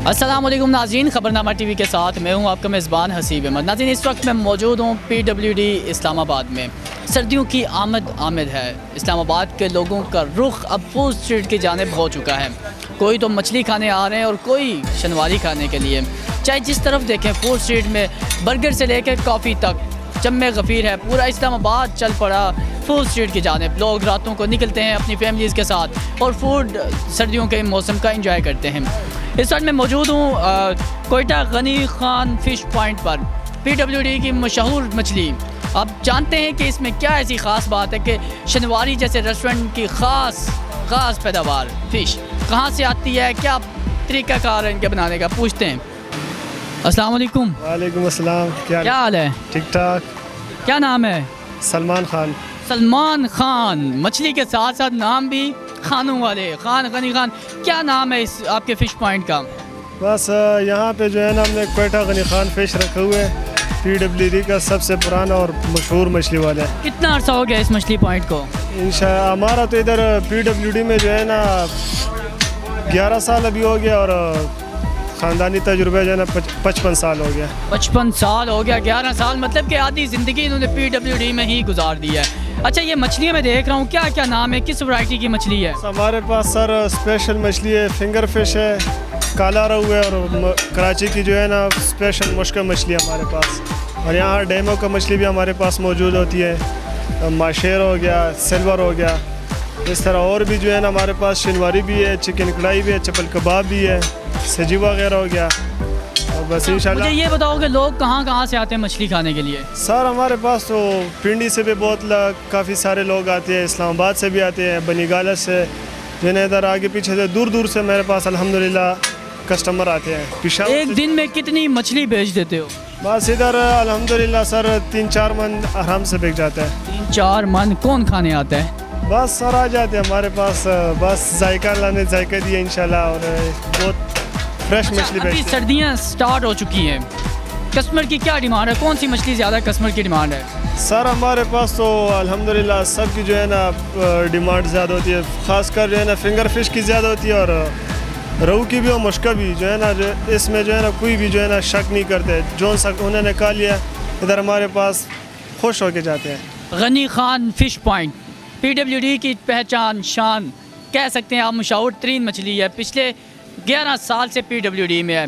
अस्सलाम वालेकुम नाज़रीन, ख़बरनामा टीवी के साथ मैं हूं आपका मेज़बान हसीब अहमद। नाज़रीन, इस वक्त मैं मौजूद हूं PWD इस्लामाबाद में। सर्दियों की आमद है। इस्लामाबाद के लोगों का रुख अब फूड स्ट्रीट की जानिब हो चुका है। कोई तो मछली खाने आ रहे हैं और कोई शनवारी खाने के लिए। चाहे जिस तरफ देखें, फूड स्ट्रीट में बर्गर से लेकर कॉफ़ी तक जम्मे गफ़ीर है। पूरा इस्लामाबाद चल पड़ा फूड स्ट्रीट की जानिब। लोग रातों को निकलते हैं अपनी फैमिलीज़ के साथ और फूड सर्दियों के मौसम का इंजॉय करते हैं। इस वक्त मैं मौजूद हूँ कोयटा गनी खान फ़िश पॉइंट पर। PWD की मशहूर मछली। अब जानते हैं कि इसमें क्या ऐसी ख़ास बात है कि शनवारी जैसे रेस्टोरेंट की ख़ास पैदावार फ़िश कहाँ से आती है, क्या तरीक़ाकार है इनके बनाने का, पूछते हैं। अस्सलाम वालेकुम। वालेकुम अस्सलाम। क्या हाल है? ठीक ठाक। क्या नाम है? सलमान खान। सलमान खान। मछली के साथ साथ नाम भी खानों वाले, खान गनी खान। क्या नाम है इस आपके फ़िश पॉइंट का? बस यहाँ पे जो है ना, हमने कोयटा गनी खान फ़िश रखे हुए हैं। PWD का सबसे पुराना और मशहूर मछली वाला है। कितना अर्सा हो गया इस मछली पॉइंट को? इंशाअल्लाह हमारा तो इधर PWD में जो है ना 11 साल अभी हो गया और ख़ानदानी तजुर्बा जो है ना 55 साल हो गया। 55 साल हो गया। 11 साल मतलब कि आधी ज़िंदगी इन्होंने PWD में ही गुजार दी है। अच्छा, ये मछलियाँ मैं देख रहा हूँ, क्या क्या नाम है, किस वैरायटी की मछली है? हमारे पास सर स्पेशल मछली है, फिंगर फिश है, काला रहू है और कराची की जो है ना स्पेशल मुश्का मछली है हमारे पास। और यहाँ डेमो का मछली भी हमारे पास मौजूद होती है। माशेर हो गया, सिल्वर हो गया, इस तरह और भी जो है ना हमारे पास शनवारी भी है, चिकन कढ़ाई भी है, चपल कबाब भी है, सजी वगैरह हो गया। और बस इंशाल्लाह। मुझे ये बताओ कि लोग कहाँ कहाँ से आते हैं मछली खाने के लिए? सर हमारे पास तो पिंडी से भी बहुत काफ़ी सारे लोग आते हैं, इस्लामाबाद से भी आते हैं, बनीगाला से, जिन्हें इधर आगे पीछे से दूर दूर से मेरे पास अल्हम्दुलिल्लाह कस्टमर आते हैं। पेशावर एक दिन में कितनी मछली बेच देते हो? बस इधर अल्हम्दुलिल्लाह सर 3-4 मन आराम से बिक जाता है। 3-4 मन कौन खाने आता है? बस सर आ जाते हैं हमारे पास, बस जायका लाने जायका दिए इंशाल्लाह। और बहुत फ्रेश मछली अभी बेचते हैं। सर्दियाँ स्टार्ट हो चुकी हैं, कस्टमर की क्या डिमांड है? कौन सी मछली ज़्यादा कस्टमर की डिमांड है? सर हमारे पास तो अल्हम्दुलिल्लाह सबकी जो है ना डिमांड ज़्यादा होती है। ख़ासकर जो है ना फिंगर फिश की ज़्यादा होती है और रहू की भी और मुश्का भी जो है ना, इसमें जो है ना कोई भी जो है ना शक नहीं करते। जो उन्होंने कहा लिया इधर हमारे पास खुश होके जाते हैं। Gani Khan fish point PWD की पहचान, शान कह सकते हैं आप। मशहूर तरीन मछली है, पिछले 11 साल से PWD में है।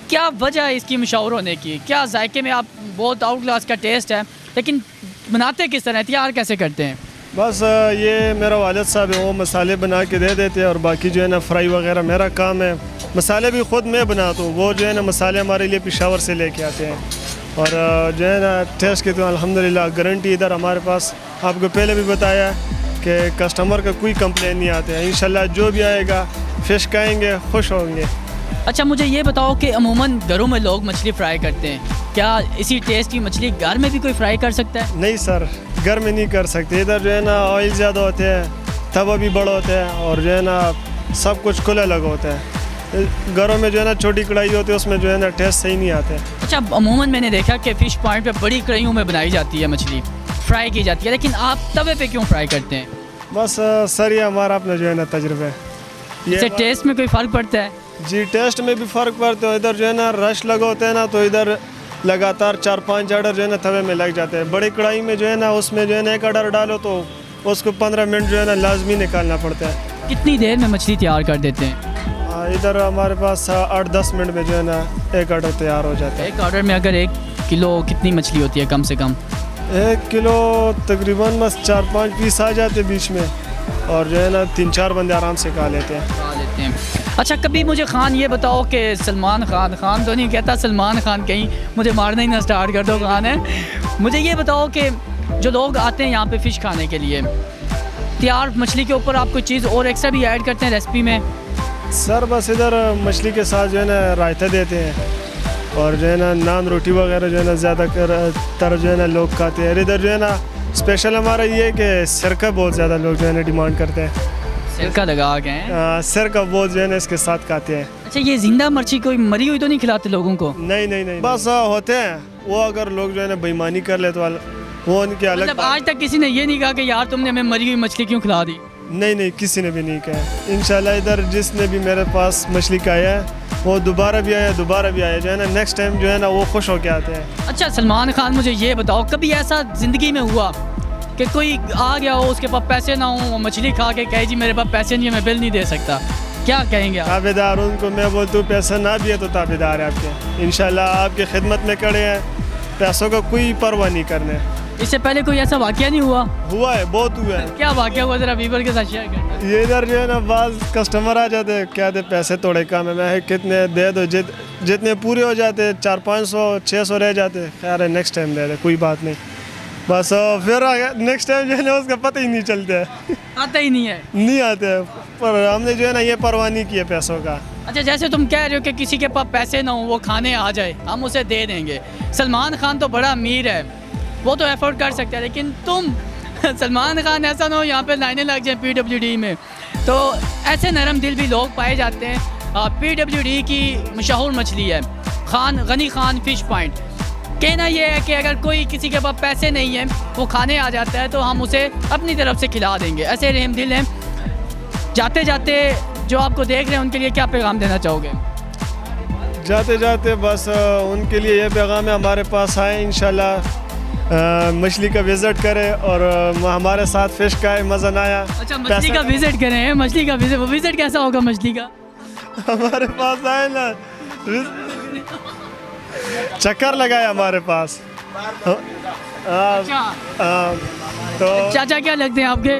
क्या वजह है इसकी मशहूर होने की? क्या जायके में आप बहुत आउट क्लास का टेस्ट है, लेकिन बनाते किस तरह, तैयार कैसे करते हैं? बस ये मेरा वालिद साहब है, वो मसाले बना के दे देते हैं और बाकी जो है ना फ्राई वगैरह मेरा काम है। मसाले भी ख़ुद मैं बनाता हूँ, वो जो है ना मसाले हमारे लिए पेशावर से लेके आते हैं। और जो है ना टेस्ट की तो अल्हम्दुलिल्लाह गारंटी इधर हमारे पास, आपको पहले भी बताया कि कस्टमर का कोई कंप्लेन नहीं आते हैं। इंशाल्लाह जो भी आएगा फ़िश खाएंगे, खुश होंगे। अच्छा, मुझे ये बताओ कि अमूमन घरों में लोग मछली फ्राई करते हैं, क्या इसी टेस्ट की मछली घर में भी कोई फ्राई कर सकता है? नहीं सर, घर में नहीं कर सकते। इधर जो है ना ऑयल ज़्यादा होते हैं, तवा भी बड़ा होता है और जो है ना सब कुछ खुला अलग होता है। घरों में जो है ना छोटी कढ़ाई होती है, उसमें जो है ना टेस्ट सही नहीं आता है। अच्छा, अमूमन मैंने देखा कि फ़िश पॉइंट पे बड़ी कढ़ाइयों में बनाई जाती है मछली, फ्राई की जाती है, लेकिन आप तवे पे क्यों फ्राई करते हैं? बस सर ये हमारा अपना जो है ना तजुर्बा है। इससे टेस्ट में कोई फ़र्क पड़ता है? जी, टेस्ट में भी फ़र्क पड़ता है। इधर जो है ना रश लगा होता है ना, तो इधर लगातार 4-5 आर्डर जो है ना तवे में लग जाते हैं। बड़ी कढ़ाई में जो है ना, उसमें जो है ना एक आर्डर डालो तो उसको 15 मिनट जो है ना लाजमी निकालना पड़ता है। कितनी देर में मछली तैयार कर देते हैं? इधर हमारे पास 8-10 मिनट में जो है ना एक आर्डर तैयार हो जाता है। एक ऑर्डर में अगर 1 किलो कितनी मछली होती है कम से कम? 1 किलो तकरीबन बस 4-5 पीस आ जाते बीच में और जो है ना 3-4 बंदे आराम से खा लेते हैं। अच्छा, कभी मुझे खान ये बताओ कि सलमान खान, खान तो नहीं कहता, सलमान खान कहीं मुझे मारना ही ना स्टार्ट कर दो, खान है। मुझे ये बताओ कि जो लोग आते हैं यहाँ पे फ़िश खाने के लिए, तैयार मछली के ऊपर आप कोई चीज़ और एक्स्ट्रा भी ऐड करते हैं रेसिपी में? सर बस इधर मछली के साथ जो है ना रायता देते हैं और जो है ना नान रोटी वगैरह जो है ना ज़्यादातर जो है ना लोग खाते हैं। इधर जो है ना स्पेशल हमारा ये है कि सिरका बहुत ज़्यादा लोग जो है ना डिमांड करते हैं। सिरका लगा के? सिरका बहुत जो है ना इसके साथ खाते हैं। अच्छा, ये जिंदा मच्छी कोई मरी हुई तो नहीं खिलाते लोगों को? नहीं, बस होते हैं वो, अगर लोग जो है ना बेईमानी कर ले तो वो उनके अलग। मतलब आज तक किसी ने ये नहीं कहा कि यार तुमने हमें मरी हुई मछली क्यों खिला दी? नहीं नहीं, किसी ने भी नहीं कहा। इंशाल्लाह इधर जिसने भी मेरे पास मछली खाया है वो दोबारा भी आया जो है ना, नेक्स्ट टाइम जो है ना वो खुश होके आते हैं। अच्छा सलमान खान, मुझे ये बताओ, कभी ऐसा ज़िंदगी में हुआ कि कोई आ गया हो, उसके पास पैसे ना हो, वो मछली खा के कहे जी मेरे पास पैसे नहीं है, मैं बिल नहीं दे सकता, क्या कहेंगे आप? ताबेदार उनको मैं बोलता हूँ पैसा ना भी है तो ताबेदार है आपके, इंशाल्लाह आपकी खिदमत में खड़े हैं, पैसों का कोई परवाह नहीं करने। इससे पहले कोई ऐसा वाकया नहीं हुआ? हुआ है, बहुत हुआ है। क्या वाकया हुआ, ज़रा व्यूअर के साथ शेयर करना। ये इधर जो है ना बाज कस्टमर आ जाते हैं, कहते पैसे थोड़े कम है, मैं कितने दे दो, जितने पूरे हो जाते 400-500-600 रह जाते, खैर है नेक्स्ट टाइम दे दे, कोई बात नहीं, बस फिर नेक्स्ट टाइम जो है ना उसका पता ही नहीं चलता है। आता ही नहीं है? नहीं आते हैं, पर हमने जो है ना ये परवाह नहीं किया पैसों का। अच्छा, जैसे तुम कह रहे हो कि किसी के पास पैसे ना हो, वो खाने आ जाए, हम उसे दे देंगे। सलमान खान तो बड़ा अमीर है, वो तो अफोर्ड कर सकते हैं, लेकिन तुम सलमान खान ऐसा ना हो यहाँ पे लाइनें लग जाए PWD में, तो ऐसे नरम दिल भी लोग पाए जाते हैं। PWD की मशहूर मछली है गनी खान फ़िश पॉइंट। कहना ये है कि अगर कोई किसी के पास पैसे नहीं है, वो खाने आ जाता है, तो हम उसे अपनी तरफ से खिला देंगे। ऐसे रहम दिल हैं। जाते जाते जो आपको देख रहे हैं उनके लिए क्या पैगाम देना चाहोगे? जाते जाते बस उनके लिए ये पैगाम है, हमारे पास आए इंशाल्लाह, मछली का विज़िट करें और हमारे साथ फ़िश का मज़ा ना आया। अच्छा, मछली का विज़िट करें, मछली का विज़िट, वो विज़िट कैसा होगा मछली का? हमारे पास आए ना, चक्कर लगाए हमारे पास। अच्छा, तो चाचा क्या लगते हैं आपके?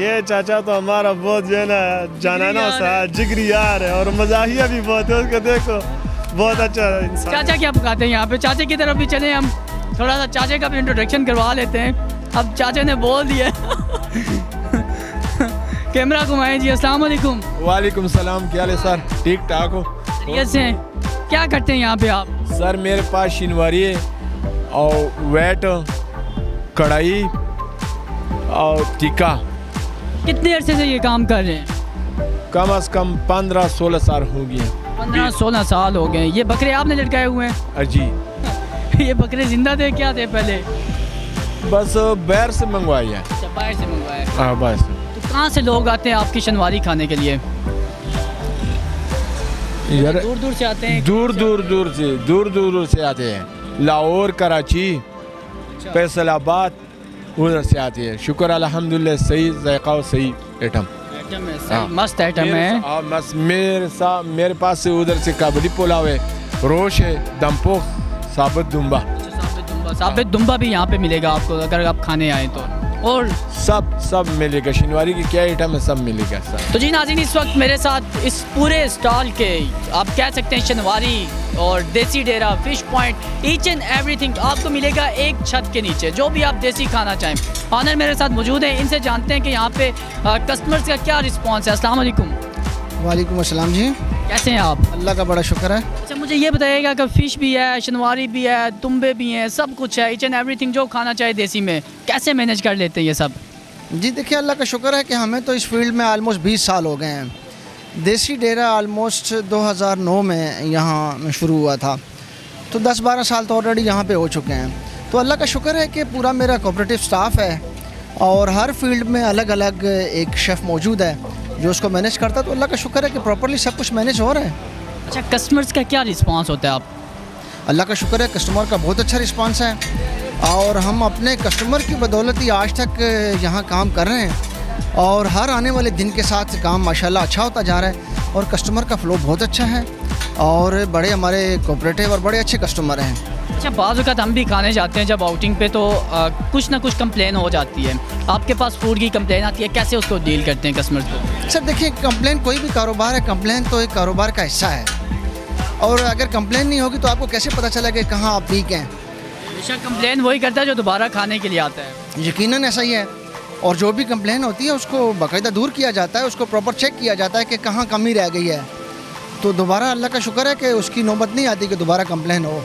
ये चाचा तो हमारा बहुत जो है ना जाना सा जिगरी यार है, और मज़ाहिया भी बहुत है, उसको देखो बहुत अच्छा इंसान। चाचा क्या पकाते हैं यहाँ पे? चाचे की तरफ भी चले, हम थोड़ा सा चाचे का भी इंट्रोडक्शन करवा लेते हैं। अब चाचा ने बोल दिया। कैमरा घुमाएं जी। अस्सलाम वालेकुम। वालेकुम सलाम, क्या हाल है सर? ठीक ठाक हो? खैरियत से? क्या करते हैं यहाँ पे आप? सर मेरे पास शिनवारी है और वेट, कढ़ाई और टिक्का। कितने अरसे से ये काम कर रहे हैं? कम से कम 15-16 साल हो गए। 15-16 साल हो गए। ये बकरे आपने लटकाए हुए हैं? जी। ये बकरे जिंदा थे क्या थे पहले? बस बाहर से मंगवाई है। अच्छा, बाहर से मंगवाए। हाँ बस। तो कहाँ से लोग आते हैं आपकी शनवारी खाने के लिए? यार दूर दूर से आते हैं? दूर दूर से आते हैं, लाहौर, कराची, फैसलाबाद, उधर से आते हैं। शुक्र अल्हम्दुलिल्लाह, सही जायका और सही आइटम। आइटम है, सही मस्त आइटम है। हाँ बस मेरे पास से उधर से काबुली पुलाव है, रोश है, दमपोख, साबित दुम्बा। साबित दुम्बा भी यहाँ पे मिलेगा आपको अगर आप खाने आए तो, और सब मिलेगा। शिनवारी की क्या आइटम है सब मिलेगा सर। तो जी नाज़रीन, इस वक्त मेरे साथ इस पूरे स्टॉल के आप कह सकते हैं शनवारी और Desi Dera, fish point, each and everything आपको मिलेगा एक छत के नीचे, जो भी आप देसी खाना चाहें। ऑनर मेरे साथ मौजूद हैं, इनसे जानते हैं कि यहाँ पे कस्टमर्स का क्या रिस्पॉन्स है। अस्सलाम वालेकुम। वालेकुम अस्सलाम जी, कैसे हैं आप? अल्लाह का बड़ा शुक्र है। अच्छा, मुझे ये बताइएगा कि फ़िश भी है, शनवारी भी है, तुम्बे भी हैं, सब कुछ है, ईच एंड एवरीथिंग जो खाना चाहे देसी में, कैसे मैनेज कर लेते हैं ये सब? जी देखिए, अल्लाह का शुक्र है कि हमें तो इस फील्ड में आलमोस्ट 20 साल हो गए हैं। देसी डेरा आलमोस्ट 2009 में यहाँ शुरू हुआ था, तो 10-12 साल तो ऑलरेडी यहाँ पे हो चुके हैं। तो अल्लाह का शुक्र है कि पूरा मेरा कोऑपरेटिव स्टाफ है और हर फील्ड में अलग अलग एक शेफ़ मौजूद है जो उसको मैनेज करता है। तो अल्लाह का शुक्र है कि प्रॉपर्ली सब कुछ मैनेज हो रहा है। अच्छा, कस्टमर्स का क्या रिस्पांस होता है आप? अल्लाह का शुक्र है, कस्टमर का बहुत अच्छा रिस्पांस है और हम अपने कस्टमर की बदौलत ही आज तक यहाँ काम कर रहे हैं और हर आने वाले दिन के साथ काम माशाल्लाह अच्छा होता जा रहा है और कस्टमर का फ्लो बहुत अच्छा है और बड़े हमारे कोऑपरेटिव और बड़े अच्छे कस्टमर हैं। अच्छा, बाज़ वक़्त हम भी खाने जाते हैं जब आउटिंग पे, तो कुछ ना कुछ कंप्लेन हो जाती है। आपके पास फूड की कंप्लेन आती है, कैसे उसको डील करते हैं कस्टमर्स को? सर देखिए, कंप्लेन कोई भी कारोबार है, कंप्लेन तो एक कारोबार का हिस्सा है और अगर कंप्लेन नहीं होगी तो आपको कैसे पता चला कि कहाँ आप वीक हैं? हमेशा कंप्लेन वही करता है जो दोबारा खाने के लिए आता है। यकीनन ऐसा ही है और जो भी कंप्लेन होती है उसको बाकायदा दूर किया जाता है, उसको प्रॉपर चेक किया जाता है कि कहाँ कमी रह गई है, तो दोबारा अल्लाह का शुक्र है कि उसकी नौबत नहीं आती कि दोबारा कंप्लेन हो।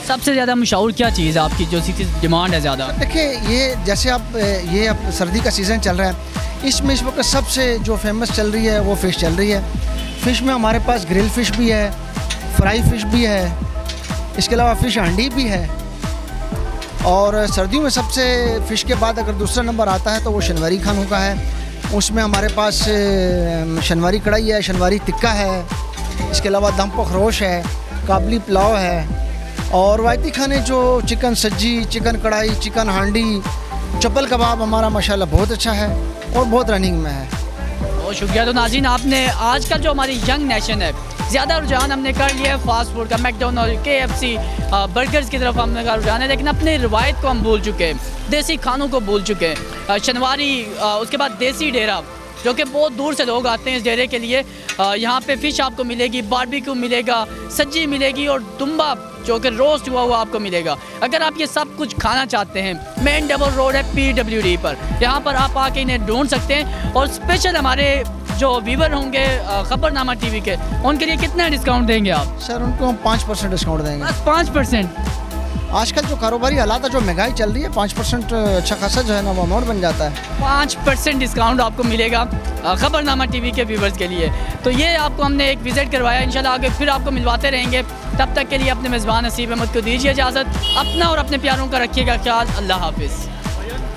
सबसे ज़्यादा मशहूर क्या चीज़ है आपकी, जो सी डिमांड है ज़्यादा? देखिए, ये जैसे ये अब सर्दी का सीज़न चल रहा है, इसमें इस वक्त सबसे जो फेमस चल रही है वो फ़िश चल रही है। फ़िश में हमारे पास ग्रिल फ़िश भी है, फ्राई फ़िश भी है, इसके अलावा फ़िश हांडी भी है और सर्दियों में सबसे फ़िश के बाद अगर दूसरा नंबर आता है तो वो शनवारी खानों का है। उसमें हमारे पास शनवारी कढ़ाई है, शनवारी टिक्का है, इसके अलावा दम पखरोश है, काबली पुलाव है, और वायती खाने जो चिकन सज्जी, चिकन कढ़ाई, चिकन हांडी, चप्पल कबाब हमारा माशाल्लाह बहुत अच्छा है और बहुत रनिंग में है। बहुत शुक्रिया। तो नाज़रीन, आपने आजकल जो हमारी यंग नेशन है, ज़्यादा रुझान हमने कर लिया है फास्ट फूड का, मैकडोनल्ड, KFC, बर्गर्स की तरफ हमने का रुझान है, लेकिन अपनी रिवायत को हम भूल चुके हैं, देसी खानों को भूल चुके हैं। शनवारी, उसके बाद देसी डेरा, जो कि बहुत दूर से लोग आते हैं इस डेरे के लिए। यहाँ पे फ़िश आपको मिलेगी, बारबेक्यू मिलेगा, सज्जी मिलेगी और दुम्बा जो कि रोस्ट हुआ हुआ आपको मिलेगा। अगर आप ये सब कुछ खाना चाहते हैं, मेन डबल रोड है PWD पर, यहाँ पर आप आके इन्हें ढूंढ सकते हैं। और स्पेशल हमारे जो व्यूवर होंगे खबरनामा TV के, उनके लिए कितना डिस्काउंट देंगे आप? सर उनको हम 5% डिस्काउंट देंगे। बस 5%? आजकल जो कारोबारी हालात है, जो महंगाई चल रही है, 5% अच्छा खासा जो है ना वो अमाउंट बन जाता है। 5% डिस्काउंट आपको मिलेगा खबरनामा TV के व्यूवर्स के लिए। तो ये आपको हमने एक विज़िट करवाया, इंशाल्लाह आगे फिर आपको मिलवाते रहेंगे। तब तक के लिए अपने मेज़बान हसीब अहमद को दीजिए इजाज़त। अपना और अपने प्यारों का रखिएगा ख्याल। अल्लाह हाफिज़।